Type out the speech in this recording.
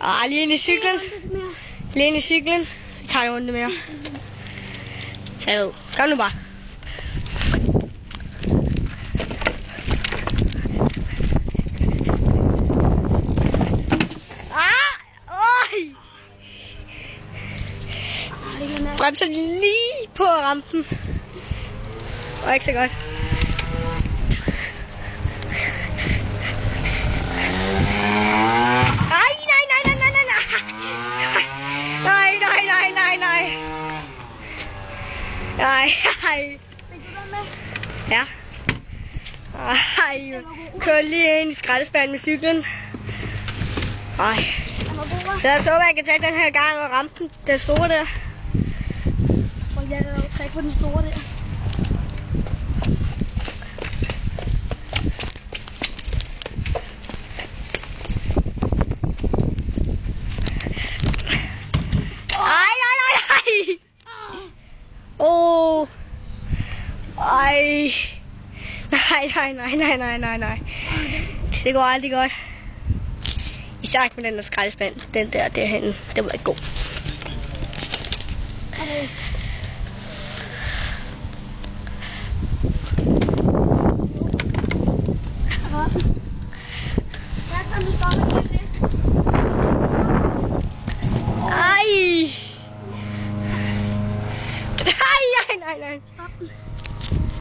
Lige ind i cyklen. Lige ind i cyklen. Vi tager en runde mere. Jo, kom nu bare. Bremser lige på rampen. Det var ikke så godt. Nej. Fik du den med? Ja. Ej, kør lige ind i skraldespanden med cyklen. Ej. Så jeg så, at jeg kan tage den her gang og rampen, den store der. Og jeg laver træk på den store der. Ej. Nej. Det går aldrig godt. Især ikke med den der skraldespand. Den der derhenne. Det var ikke god. Nej.